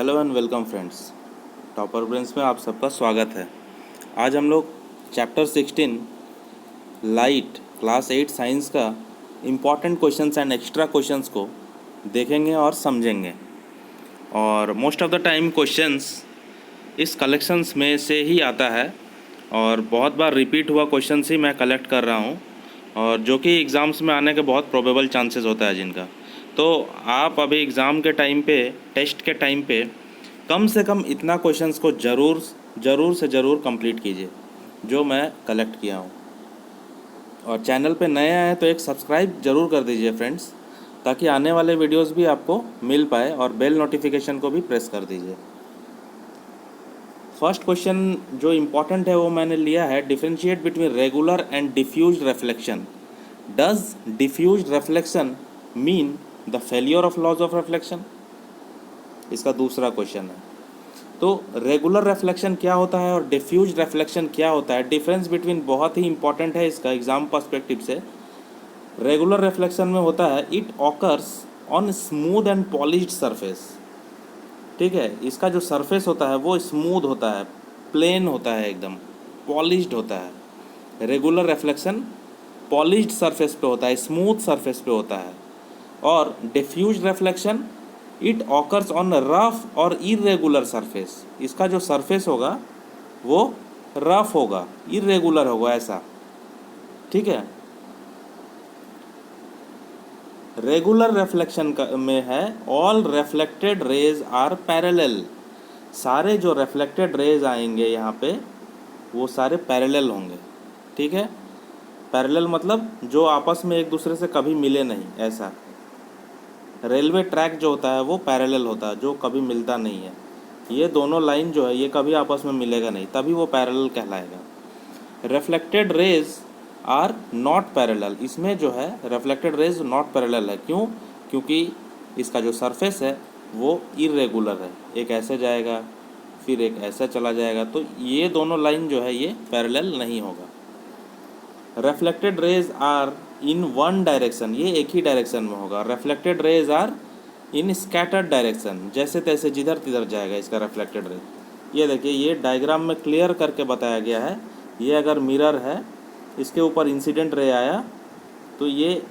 Hello and welcome friends. Topper brains में आप सबका स्वागत है। आज हम लोग चैप्टर 16 लाइट क्लास 8 साइंस का important questions and extra questions को देखेंगे और समझेंगे। और most of the time questions इस कलेक्शंस में से ही आता है और बहुत बार रिपीट हुआ क्वेश्चंस ही मैं कलेक्ट कर रहा हूँ और जो कि एग्ज़ाम्स में आने के बहुत प्रोबेबल चांसेस होता है जिनका। तो आप अभी एग्ज़ाम के टाइम पे, टेस्ट के टाइम पे कम से कम इतना क्वेश्चंस को ज़रूर कंप्लीट कीजिए जो मैं कलेक्ट किया हूँ। और चैनल पे नए आए तो एक सब्सक्राइब ज़रूर कर दीजिए फ्रेंड्स, ताकि आने वाले वीडियोस भी आपको मिल पाए, और बेल नोटिफिकेशन को भी प्रेस कर दीजिए। फर्स्ट क्वेश्चन जो इम्पोर्टेंट है वो मैंने लिया है, differentiate between regular and diffused reflection. Does diffused reflection mean the failure of laws of reflection? इसका दूसरा क्वेश्चन है। तो रेगुलर रिफ्लेक्शन क्या होता है और डिफ्यूज्ड रिफ्लेक्शन क्या होता है? डिफरेंस बिटवीन बहुत ही इंपॉर्टेंट है इसका एग्जाम पर्सपेक्टिव से। रेगुलर रिफ्लेक्शन में होता है it occurs on smooth and polished surface. ठीक है, इसका जो सरफेस होता है वो स्मूथ होता है, प्लेन होता है, एकदम पॉलिश्ड होता है। रेगुलर रिफ्लेक्शन पॉलिश्ड सरफेस पे होता है, स्मूथ सरफेस पे होता है। और diffused reflection it occurs on rough और इरेगुलर सरफेस। इसका जो सरफेस होगा वो रफ होगा, इरेगुलर होगा, ऐसा। ठीक है, रेगुलर रिफ्लेक्शन में है all reflected rays are parallel. सारे जो रिफ्लेक्टेड रेज आएंगे यहाँ पे वो सारे पैरेलल होंगे। ठीक है, पैरेलल मतलब जो आपस में एक दूसरे से कभी मिले नहीं, ऐसा। रेलवे ट्रैक जो होता है वो पैरेलल होता है, जो कभी मिलता नहीं है। ये दोनों लाइन जो है ये कभी आपस में मिलेगा नहीं, तभी वो पैरेलल कहलाएगा। Reflected rays are not parallel. इसमें जो है रिफ्लेक्टेड रेज नॉट पैरेलल है। क्यों? क्योंकि इसका जो सरफेस है वो इरेगुलर है, एक ऐसे जाएगा फिर एक ऐसा चला जाएगा, तो ये दोनों लाइन जो है ये पैरेलल नहीं होगा। Reflected rays are in one direction, ये एक ही डायरेक्शन में होगा। Reflected rays are in scattered direction, जैसे तैसे जिधर तिधर जाएगा इसका रिफ्लेक्टेड रेज। ये देखिए, ये डायग्राम में क्लियर करके बताया गया है। ये अगर मिरर है, इसके ऊपर इंसिडेंट रे आया तो ये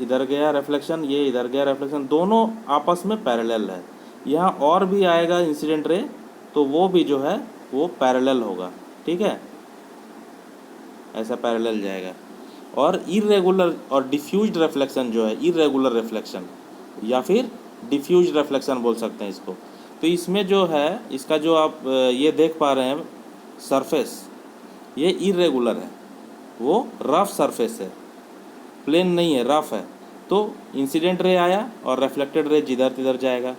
इधर गया रिफ्लेक्शन, ये इधर गया रिफ्लेक्शन, दोनों आपस में पैरेलल है। यहाँ और भी आएगा इंसिडेंट रे तो वो भी जो है वो पैरेलल होगा। ठीक है, ऐसा पैरेलल जाएगा। और इरेगुलर और डिफ्यूज्ड रिफ्लेक्शन जो है, इरेगुलर रिफ्लेक्शन या फिर डिफ्यूज्ड रिफ्लेक्शन बोल सकते हैं इसको। तो इसमें जो है, इसका जो आप ये देख पा रहे हैं सरफेस, ये इरेगुलर है, वो रफ सरफेस है, प्लेन नहीं है, रफ है। तो इंसिडेंट रे आया और रिफ्लेक्टेड रे जिधर तिधर जाएगा,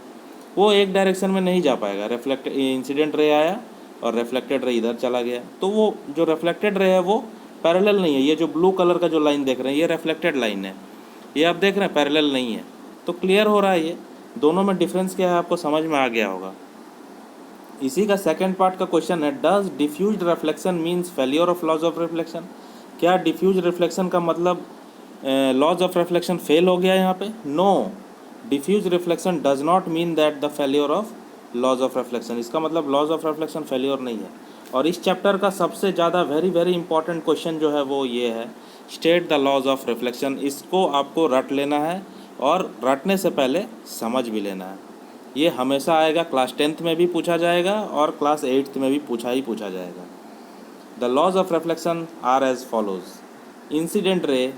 वो एक डायरेक्शन में नहीं जा पाएगा। इंसिडेंट रे आया और रिफ्लेक्टेड रे इधर चला गया, तो वो जो रिफ्लेक्टेड रे है वो पैरेलल नहीं है। ये जो ब्लू कलर का जो लाइन देख रहे हैं ये रिफ्लेक्टेड लाइन है, ये आप देख रहे हैं पैरेलल नहीं है। तो क्लियर हो रहा है ये दोनों में डिफरेंस क्या है, आपको समझ में आ गया होगा। इसी का सेकंड पार्ट का क्वेश्चन है, does diffused reflection means failure of laws of reflection? क्या डिफ्यूज्ड रिफ्लेक्शन का मतलब लॉज ऑफ रिफ्लेक्शन फेल हो गया यहाँ पे? No, diffuse reflection does not mean that the failure of laws of reflection. इसका मतलब लॉज ऑफ रिफ्लेक्शन फेलियर नहीं है। और इस चैप्टर का सबसे ज़्यादा वेरी इंपॉर्टेंट क्वेश्चन जो है वो ये है, state the laws of reflection. इसको आपको रट लेना है और रटने से पहले समझ भी लेना है। ये हमेशा आएगा, क्लास 10th में भी पूछा जाएगा और क्लास 8th में भी पूछा जाएगा। The laws of reflection are as follows. Incident ray,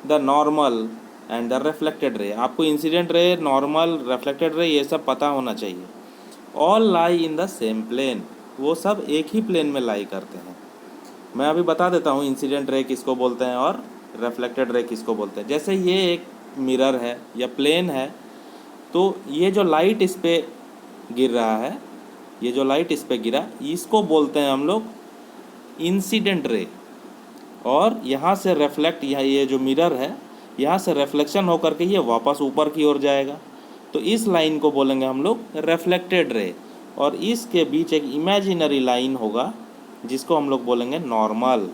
the normal and the reflected ray. आपको incident ray, normal, reflected ray ये सब पता होना चाहिए। All lie in the same plane, वो सब एक ही प्लेन में लाई करते हैं। मैं अभी बता देता हूँ इंसिडेंट रे किसको बोलते हैं और रिफ्लेक्टेड रे किसको बोलते हैं। जैसे ये एक मिरर है या प्लेन है, तो ये जो लाइट इस पर गिर रहा है, ये जो लाइट इस पर गिरा, इसको बोलते हैं हम लोग इंसिडेंट रे। और यहाँ से रिफ्लेक्ट, ये जो मिरर है यहाँ से रिफ्लेक्शन होकर के ये वापस ऊपर की ओर जाएगा, तो इस लाइन को बोलेंगे हम लोग रिफ्लेक्टेड रे। और इसके बीच एक इमेजिनरी लाइन होगा जिसको हम लोग बोलेंगे नॉर्मल।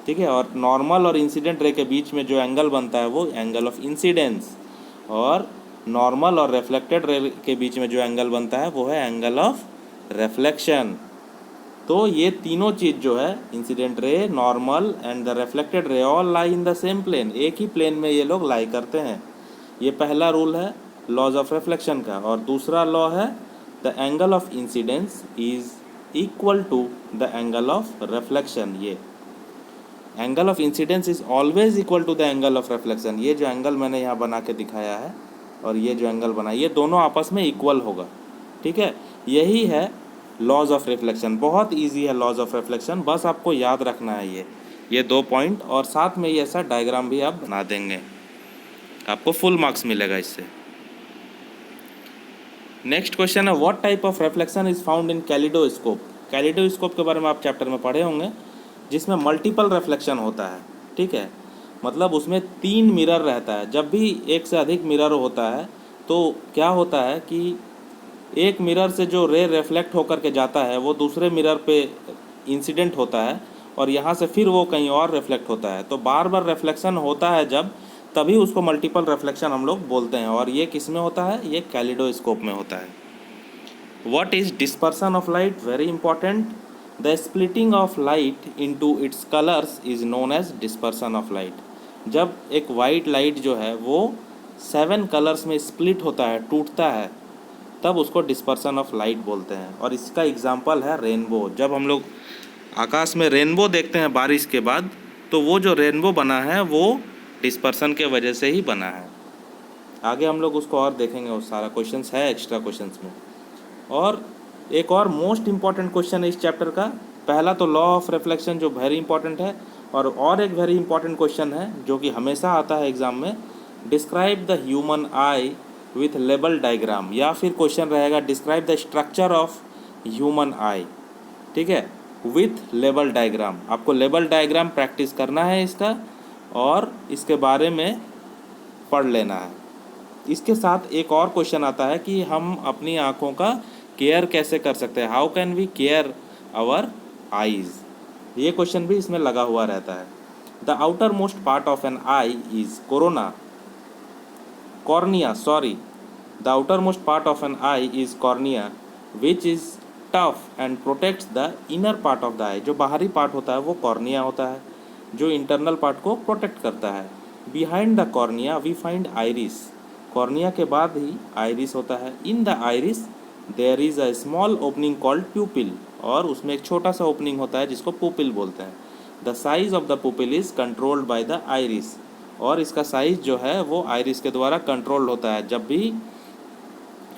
ठीक है, और नॉर्मल और इंसिडेंट रे के बीच में जो एंगल बनता है वो एंगल ऑफ इंसिडेंस। और नॉर्मल और रिफ्लेक्टेड रे के बीच में जो एंगल बनता है वो है एंगल ऑफ रिफ्लेक्शन। तो ये तीनों चीज़ जो है, incident ray, normal and the reflected ray, all lie in the same plane, एक ही प्लेन में ये लोग लाई करते हैं। ये पहला रूल है लॉज ऑफ रिफ्लेक्शन का। और दूसरा लॉ है the angle of incidence is equal to the angle of reflection. ये angle of incidence is always equal to the angle of reflection. ये जो एंगल मैंने यहाँ बना के दिखाया है और ये जो एंगल बना, ये दोनों आपस में इक्वल होगा। ठीक है, यही है लॉज ऑफ रिफ्लेक्शन। बहुत इजी है लॉज ऑफ रिफ्लेक्शन, बस आपको याद रखना है ये 2 पॉइंट, और साथ में ये ऐसा डायग्राम भी आप बना देंगे, आपको फुल मार्क्स मिलेगा इससे। नेक्स्ट क्वेश्चन है what type of reflection is found in kaleidoscope. Kaleidoscope के बारे में आप चैप्टर में पढ़े होंगे, जिसमें मल्टीपल रिफ्लेक्शन होता है। ठीक है, मतलब उसमें 3 मिरर रहता है। जब भी एक से अधिक मिरर होता है तो क्या होता है कि एक मिरर से जो रे रिफ्लेक्ट होकर के जाता है वो दूसरे मिरर पे इंसिडेंट होता है, और यहाँ से फिर वो कहीं और रिफ्लेक्ट होता है। तो बार बार रिफ्लेक्शन होता है जब, तभी उसको मल्टीपल रिफ्लेक्शन हम लोग बोलते हैं। और ये किस में होता है? ये कैलिडोस्कोप में होता है। What is dispersion of light? Very important. The splitting of light into its colours is known as dispersion of light. जब एक वाइट लाइट जो है वो 7 कलर्स में स्प्लिट होता है, टूटता है, तब उसको डिस्पर्सन ऑफ लाइट बोलते हैं। और इसका एग्जाम्पल है रेनबो। जब हम लोग आकाश में रेनबो देखते हैं बारिश के बाद, तो वो जो रेनबो बना है वो डिस्पर्सन के वजह से ही बना है। आगे हम लोग उसको और देखेंगे, वो सारा क्वेश्चंस है एक्स्ट्रा क्वेश्चंस में। और एक और मोस्ट इम्पॉर्टेंट क्वेश्चन है इस चैप्टर का। पहला तो लॉ ऑफ रिफ्लेक्शन जो वेरी इंपॉर्टेंट है, और एक वेरी इंपॉर्टेंट क्वेश्चन है जो कि हमेशा आता है एग्जाम में, describe the human I with label diagram. या फिर क्वेश्चन रहेगा describe the structure of human आई। ठीक है, विथ लेबल डायग्राम। आपको लेबल डायग्राम प्रैक्टिस करना है इसका, और इसके बारे में पढ़ लेना है। इसके साथ एक और क्वेश्चन आता है कि हम अपनी आँखों का केयर कैसे कर सकते हैं, how can we care our eyes. ये क्वेश्चन भी इसमें लगा हुआ रहता है। The outermost part of an eye is cornea, sorry. The outermost part of an eye is cornea, which is tough and protects the inner part of the eye. जो बाहरी part होता है वो कॉर्निया होता है, जो internal part को protect करता है। Behind the cornea we find iris. Cornea के बाद ही आइरिस होता है। In the iris there is a small opening called pupil, और उसमें एक छोटा सा ओपनिंग होता है जिसको पुपिल बोलते हैं। The size of the pupil is controlled by the iris, और इसका साइज़ जो है वो आइरिस के द्वारा कंट्रोल होता है। जब भी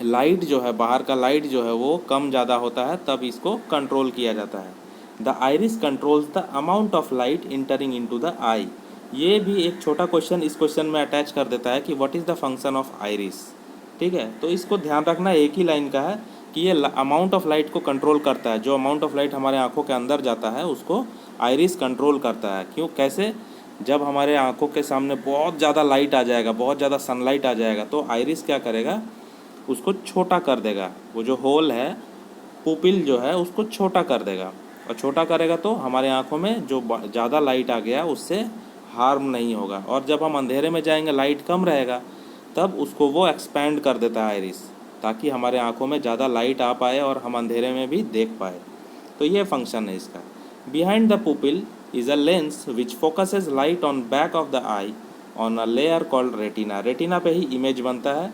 लाइट जो है, बाहर का लाइट जो है वो कम ज़्यादा होता है, तब इसको कंट्रोल किया जाता है। The iris controls the amount of light entering into the eye. ये भी एक छोटा क्वेश्चन इस क्वेश्चन में अटैच कर देता है कि what is the function of iris. ठीक है, तो इसको ध्यान रखना, एक ही लाइन का है कि ये अमाउंट ऑफ लाइट को कंट्रोल करता है। जो अमाउंट ऑफ लाइट हमारे आँखों के अंदर जाता है उसको आइरिस कंट्रोल करता है। क्यों, कैसे? जब हमारे आँखों के सामने बहुत ज़्यादा लाइट आ जाएगा, बहुत ज़्यादा सनलाइट आ जाएगा, तो आइरिस क्या करेगा, उसको छोटा कर देगा। वो जो होल है, पुपिल जो है, उसको छोटा कर देगा। और छोटा करेगा तो हमारे आँखों में जो ज़्यादा लाइट आ गया उससे हार्म नहीं होगा। और जब हम अंधेरे में जाएंगे, लाइट कम रहेगा, तब उसको वो एक्सपैंड कर देता है आइरिस, ताकि हमारे आँखों में ज़्यादा लाइट आ पाए और हम अंधेरे में भी देख पाए। तो ये फंक्शन है इसका। Behind the pupil is a lens which focuses light on back of the eye on a layer called retina. Retina पे ही इमेज बनता है,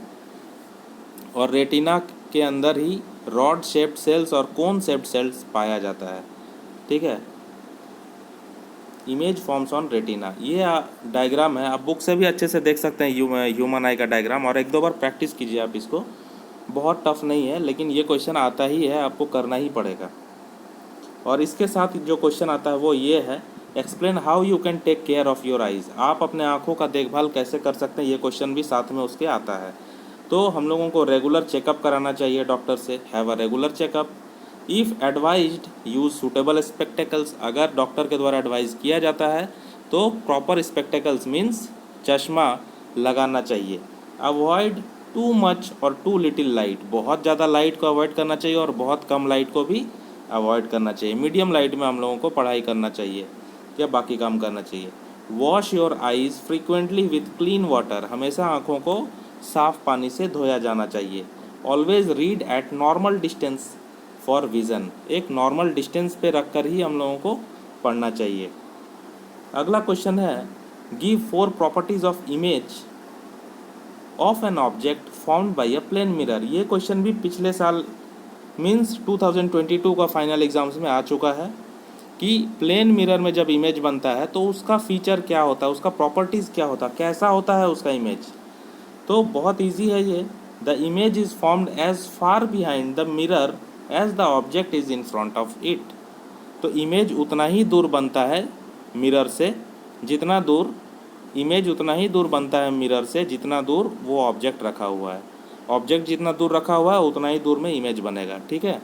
और रेटिना के अंदर ही रॉड शेप्ड सेल्स और कोन शेप्ड सेल्स पाया जाता है। ठीक है, इमेज फॉर्म्स ऑन रेटिना। ये डायग्राम है, आप बुक से भी अच्छे से देख सकते हैं ह्यूमन आई का डायग्राम, और 1-2 बार प्रैक्टिस कीजिए आप इसको। बहुत टफ नहीं है, लेकिन ये क्वेश्चन आता ही है, आपको करना ही पड़ेगा। और इसके साथ जो क्वेश्चन आता है वो ये है, explain how you can take care of your eyes. आप अपने आँखों का देखभाल कैसे कर सकते हैं, ये क्वेश्चन भी साथ में उसके आता है। तो हम लोगों को रेगुलर चेकअप कराना चाहिए डॉक्टर से, have a regular checkup. If advised use suitable spectacles. अगर डॉक्टर के द्वारा एडवाइस किया जाता है तो प्रॉपर स्पेक्टेकल्स मीन्स चश्मा लगाना चाहिए। अवॉइड टू मच और टू लिटिल लाइट। बहुत ज़्यादा लाइट को अवॉइड करना चाहिए और बहुत कम लाइट को भी अवॉइड करना चाहिए। मीडियम लाइट में हम लोगों को पढ़ाई करना चाहिए या बाकी काम करना चाहिए। Wash your eyes frequently with clean water. हमेशा आँखों को साफ पानी से धोया जाना चाहिए। Always read eight normal distance for vision, एक नॉर्मल डिस्टेंस पे रख कर ही हम लोगों को पढ़ना चाहिए। अगला क्वेश्चन है, give 4 properties of image of an object formed by a plane mirror. ये क्वेश्चन भी पिछले साल मीन्स 2022 का फाइनल एग्जाम्स में आ चुका है कि प्लेन मिरर में जब इमेज बनता है तो उसका फीचर क्या होता है, उसका प्रॉपर्टीज़ क्या होता है, कैसा होता है उसका इमेज। तो बहुत इजी है ये। The image is formed as far behind the mirror as the object is in front of it. तो इमेज उतना ही दूर बनता है मिरर से, जितना दूर इमेज उतना ही दूर बनता है मिरर से जितना दूर वो ऑब्जेक्ट रखा हुआ है। ऑब्जेक्ट जितना दूर रखा हुआ है उतना ही दूर में इमेज बनेगा, ठीक है।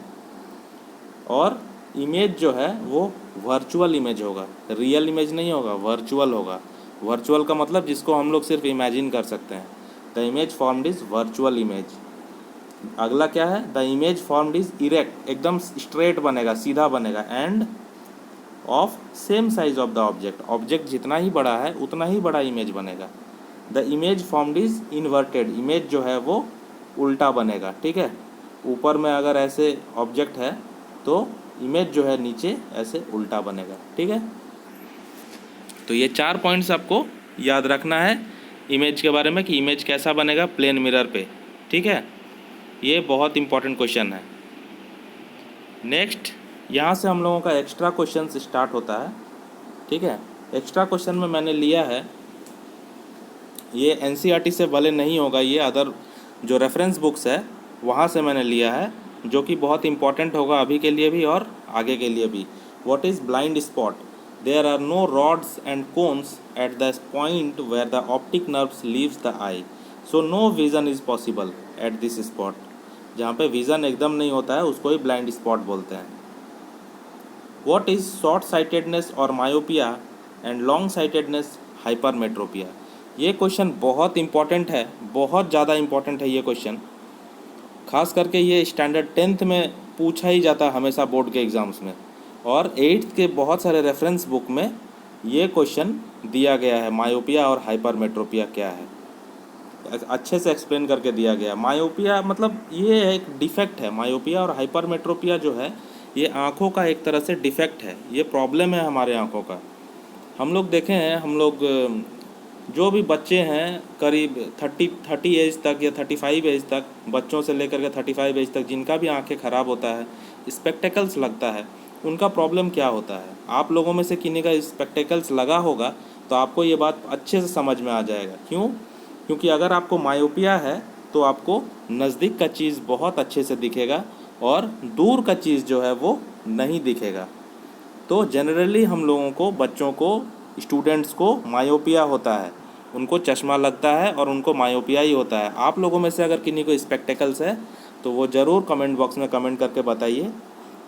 और इमेज जो है वो वर्चुअल इमेज होगा, रियल इमेज नहीं होगा, वर्चुअल होगा। वर्चुअल का मतलब जिसको हम लोग सिर्फ इमेजिन कर सकते हैं। The image formed is virtual image. अगला क्या है, the image formed is erect, एकदम स्ट्रेट बनेगा, सीधा बनेगा। End of same size of the object, object जितना ही बड़ा है उतना ही बड़ा इमेज बनेगा। The image formed is inverted, image जो है वो उल्टा बनेगा, ठीक है। ऊपर में अगर ऐसे ऑब्जेक्ट है तो इमेज जो है नीचे ऐसे उल्टा बनेगा, ठीक है। तो ये 4 पॉइंट्स आपको याद रखना है इमेज के बारे में कि इमेज कैसा बनेगा प्लेन मिरर पे, ठीक है। ये बहुत इंपॉर्टेंट क्वेश्चन है। नेक्स्ट, यहाँ से हम लोगों का एक्स्ट्रा क्वेश्चन स्टार्ट होता है, ठीक है। एक्स्ट्रा क्वेश्चन में मैंने लिया है, ये एनसीईआरटी से भले नहीं होगा, ये अदर जो रेफरेंस बुक्स है वहाँ से मैंने लिया है, जो कि बहुत इंपॉर्टेंट होगा अभी के लिए भी और आगे के लिए भी। What is blind spot? There are no rods and cones at the point where the optic nerves leaves the eye, so no vision is possible at this spot. जहाँ पे विज़न एकदम नहीं होता है उसको ही ब्लाइंड स्पॉट बोलते हैं। What is short sightedness और myopia and long sightedness hypermetropia? ये क्वेश्चन बहुत इंपॉर्टेंट है, बहुत ज़्यादा इंपॉर्टेंट है ये क्वेश्चन। खास करके ये स्टैंडर्ड 10th में पूछा ही जाता है हमेशा बोर्ड के एग्ज़ाम्स में, और 8th के बहुत सारे रेफरेंस बुक में ये क्वेश्चन दिया गया है। मायोपिया और हाइपरमेट्रोपिया क्या है अच्छे से एक्सप्लेन करके दिया गया। मायोपिया मतलब ये एक डिफेक्ट है, मायोपिया और हाइपरमेट्रोपिया जो है ये आँखों का एक तरह से डिफेक्ट है, ये प्रॉब्लम है हमारे आँखों का। हम लोग देखें हैं, हम लोग जो भी बच्चे हैं करीब 30 एज तक या 35 एज तक, बच्चों से लेकर के 35 एज तक जिनका भी आंखें ख़राब होता है, स्पेक्टेकल्स लगता है, उनका प्रॉब्लम क्या होता है। आप लोगों में से किन्हीं का स्पेक्टेकल्स लगा होगा तो आपको ये बात अच्छे से समझ में आ जाएगा। क्यों? क्योंकि अगर आपको मायोपिया है तो आपको नज़दीक का चीज़ बहुत अच्छे से दिखेगा और दूर का चीज़ जो है वो नहीं दिखेगा। तो जनरली हम लोगों को, बच्चों को, स्टूडेंट्स को मायोपिया होता है, उनको चश्मा लगता है और उनको मायोपिया ही होता है। आप लोगों में से अगर किन्हीं को स्पेक्टेकल्स है तो वो ज़रूर कमेंट बॉक्स में कमेंट करके बताइए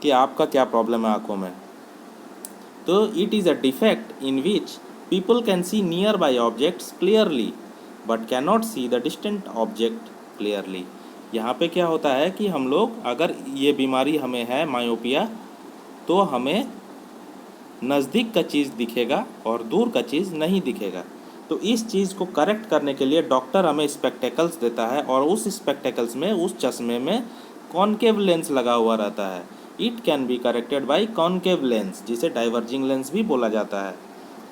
कि आपका क्या प्रॉब्लम है आँखों में। तो it is a defect in which people can see near by objects clearly but can not see the distant object clearly. यहाँ पे क्या होता है कि हम लोग, अगर ये बीमारी हमें है मायोपिया, तो हमें नज़दीक का चीज़ दिखेगा और दूर का चीज़ नहीं दिखेगा। तो इस चीज़ को करेक्ट करने के लिए डॉक्टर हमें स्पेक्टेकल्स देता है और उस स्पेक्टेकल्स में, उस चश्मे में कॉनकेव लेंस लगा हुआ रहता है। It can be corrected bye concave lens, जिसे डाइवर्जिंग लेंस भी बोला जाता है।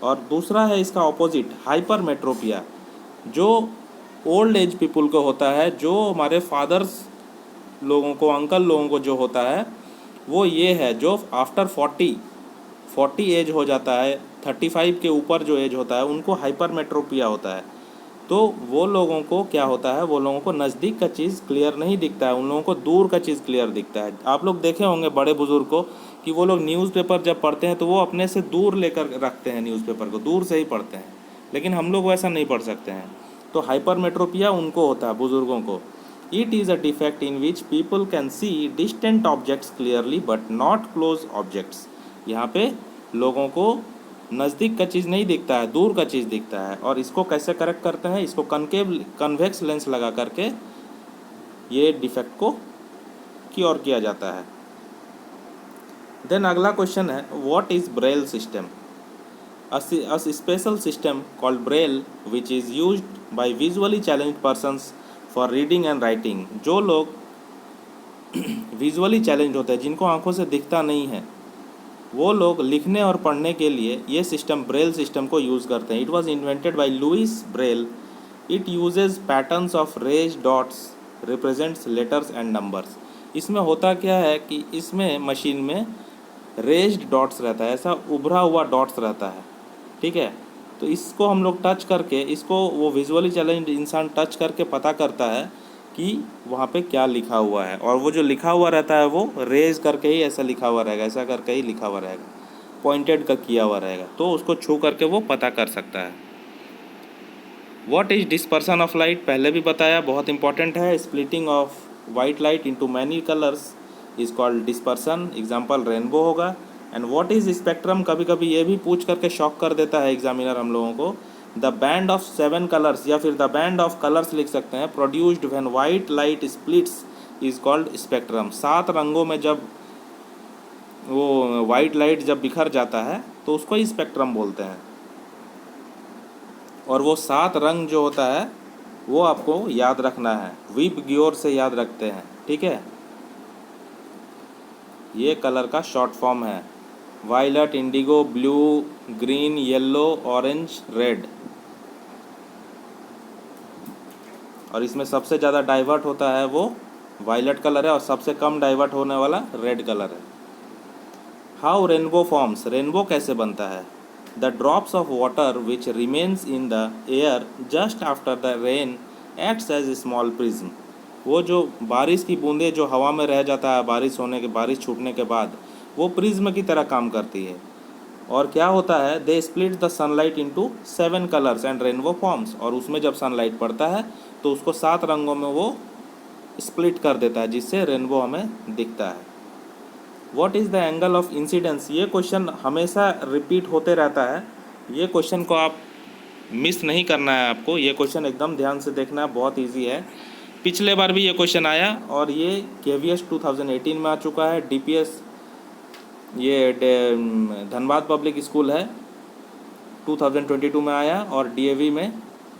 और दूसरा है इसका ऑपोजिट, हाइपरमेट्रोपिया, जो ओल्ड एज पीपल को होता है, जो हमारे फादर्स लोगों को, अंकल लोगों को जो होता है वो ये है, जो आफ्टर 40 एज हो जाता है, 35 के ऊपर जो एज होता है उनको हाइपरमेट्रोपिया होता है। तो वो लोगों को क्या होता है, वो लोगों को नज़दीक का चीज़ क्लियर नहीं दिखता है, उन लोगों को दूर का चीज़ क्लियर दिखता है। आप लोग देखे होंगे बड़े बुज़ुर्ग को कि वो लोग न्यूज़पेपर जब पढ़ते हैं तो वो अपने से दूर लेकर रखते हैं, न्यूज़पेपर को दूर से ही पढ़ते हैं, लेकिन हम लोग वैसा नहीं पढ़ सकते हैं। तो हाइपरमेट्रोपिया उनको होता है, बुज़ुर्गों को। It is a defect in which people can see distant objects clearly but not close objects. यहाँ पे लोगों को नज़दीक का चीज़ नहीं दिखता है, दूर का चीज़ दिखता है। और इसको कैसे करेक्ट करते हैं? इसको कन्वेक्स लेंस लगा करके ये डिफेक्ट को क्योर किया जाता है। देन अगला क्वेश्चन है, what is Braille system? A special system called Braille, which is used by visually challenged persons for reading and writing. जो लोग विजुअली चैलेंज होते हैं, जिनको आंखों से दिखता नहीं है, वो लोग लिखने और पढ़ने के लिए ये सिस्टम, ब्रेल सिस्टम को यूज़ करते हैं। It was invented by Louis Braille. It uses patterns of rays dots represents letters and numbers. इसमें होता क्या है कि इसमें मशीन में रेज्ड डॉट्स रहता है, ऐसा उभरा हुआ डॉट्स रहता है, ठीक है। तो इसको हम लोग टच करके, इसको वो विजुअली चैलेंज इंसान टच करके पता करता है कि वहाँ पे क्या लिखा हुआ है, और वो जो लिखा हुआ रहता है वो रेज करके ही ऐसा लिखा हुआ रहेगा, ऐसा करके ही लिखा हुआ रहेगा, पॉइंटेड का किया हुआ रहेगा, तो उसको छू करके वो पता कर सकता है। What is dispersion of light, पहले भी बताया, बहुत इंपॉर्टेंट है। Splitting of white light into many colours is called dispersion, example rainbow होगा। एंड व्हाट इज स्पेक्ट्रम, कभी कभी ये भी पूछ करके शॉक कर देता है एग्जामिनर हम लोगों को। द बैंड ऑफ 7 कलर्स, या फिर द बैंड ऑफ कलर्स लिख सकते हैं, produced when white light splits is called spectrum. 7 रंगों में जब वो वाइट लाइट जब बिखर जाता है तो उसको ही स्पेक्ट्रम बोलते हैं। और वो 7 रंग जो होता है वो आपको याद रखना है, विब ग्योर से याद रखते हैं, ठीक है। ये कलर का शॉर्ट फॉर्म है, violet, Indigo, blue, green, yellow, orange, red. और इसमें सबसे ज़्यादा डाइवर्ट होता है वो वायलट कलर है, और सबसे कम डाइवर्ट होने वाला रेड कलर है। हाउ रेनबो फॉर्म्स, रेनबो कैसे बनता है। The drops of water which remains in the air just after the rain acts as a small prism. वो जो बारिश की बूंदें जो हवा में रह जाता है बारिश छूटने के बाद, वो प्रिज्म की तरह काम करती है। और क्या होता है, they split the sunlight into 7 colours and rainbow forms. और उसमें जब सनलाइट पड़ता है तो उसको 7 रंगों में वो स्प्लिट कर देता है, जिससे रेनबो हमें दिखता है। What is the angle of incidence, ये क्वेश्चन हमेशा रिपीट होते रहता है। ये क्वेश्चन को आप मिस नहीं करना है आपको, ये क्वेश्चन एकदम ध्यान से देखना है, बहुत इजी है। पिछले बार भी ये क्वेश्चन आया, और ये KVS 2018 में आ चुका है। DPS ये धनबाद पब्लिक स्कूल है 2022 में आया, और DAV में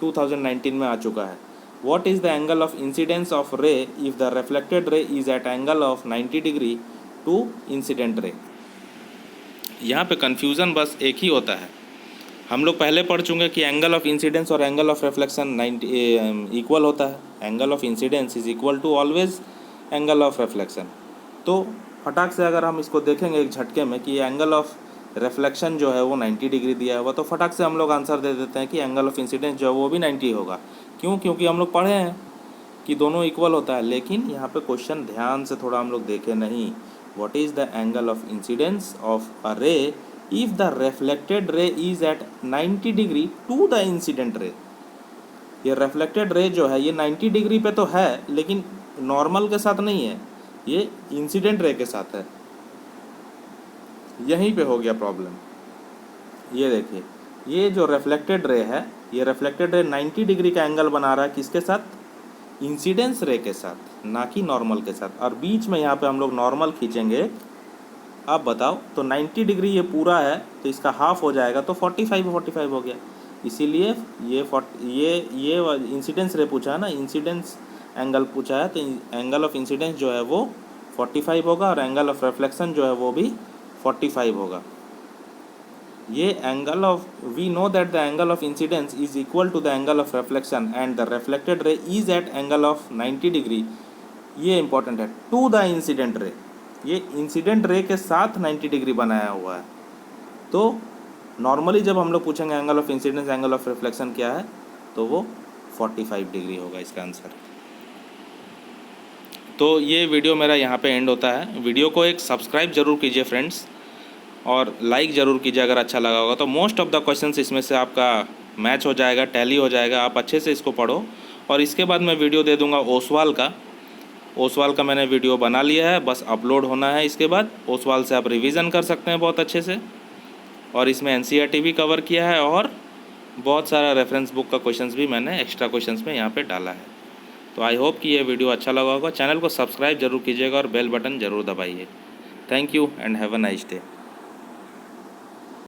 2019 में आ चुका है। What is the angle of incidence of ray if the reflected ray is at angle of 90 degree to incident ray. यहाँ पे कन्फ्यूज़न बस एक ही होता है, हम लोग पहले पढ़ चुके कि एंगल ऑफ इंसिडेंस और एंगल ऑफ रिफ्लेक्शन 90 इक्वल होता है। Angle of incidence is equal to always angle of reflection. तो फटाक से अगर हम इसको देखेंगे एक झटके में कि एंगल ऑफ रिफ्लेक्शन जो है वो 90 डिग्री दिया हुआ, तो फटाक से हम लोग आंसर दे देते हैं कि एंगल ऑफ इंसिडेंस जो है वो भी 90 होगा। क्यों? क्योंकि हम लोग पढ़े हैं कि दोनों इक्वल होता है। लेकिन यहाँ पे क्वेश्चन ध्यान से थोड़ा हम लोग देखे नहीं। What is the angle of incidence of a ray if the reflected ray is at 90 degree to the incident ray. ये रिफ्लेक्टेड रे जो है ये 90 डिग्री पे तो है, लेकिन नॉर्मल के साथ नहीं है, ये इंसिडेंट रे के साथ है। यहीं पे हो गया प्रॉब्लम। ये देखिए, ये जो रिफ्लेक्टेड रे है, ये रिफ्लेक्टेड रे 90 डिग्री का एंगल बना रहा है किसके साथ? इंसिडेंस रे के साथ, ना कि नॉर्मल के साथ। और बीच में यहाँ पे हम लोग नॉर्मल खींचेंगे। अब बताओ, तो 90 डिग्री ये पूरा है तो इसका हाफ हो जाएगा, तो 45 हो गया। इसीलिए ये इंसिडेंस रे पूछा है ना, इंसिडेंस एंगल पूछा है, तो एंगल ऑफ इंसिडेंस जो है वो 45 होगा, और एंगल ऑफ रिफ्लेक्शन जो है वो भी 45 होगा। ये angle of, we know that the angle of incidence is equal to the angle of reflection and the reflected ray is at angle of 90 degree. ये इंपॉर्टेंट है, टू द इंसिडेंट रे। ये incident ray के साथ 90 degree बनाया हुआ है। तो normally जब हम लोग पूछेंगे angle of incidence angle of reflection क्या है, तो वो 45 डिग्री होगा इसका आंसर। तो ये वीडियो मेरा यहाँ पे एंड होता है। वीडियो को एक सब्सक्राइब जरूर कीजिए फ्रेंड्स, और लाइक ज़रूर कीजिए अगर अच्छा लगा होगा। तो मोस्ट ऑफ द क्वेश्चंस इसमें से आपका मैच हो जाएगा, टैली हो जाएगा। आप अच्छे से इसको पढ़ो, और इसके बाद मैं वीडियो दे दूँगा ओसवाल का। ओसवाल का मैंने वीडियो बना लिया है, बस अपलोड होना है। इसके बाद ओसवाल से आप रिवीजन कर सकते हैं बहुत अच्छे से, और इसमें NCERT भी कवर किया है, और बहुत सारा रेफरेंस बुक का क्वेश्चंस भी मैंने एक्स्ट्रा क्वेश्चंस में यहाँ पे डाला है। तो आई होप कि ये वीडियो अच्छा लगा होगा। चैनल को सब्सक्राइब जरूर कीजिएगा और बेल बटन ज़रूर दबाइए। Thank you and have a nice day.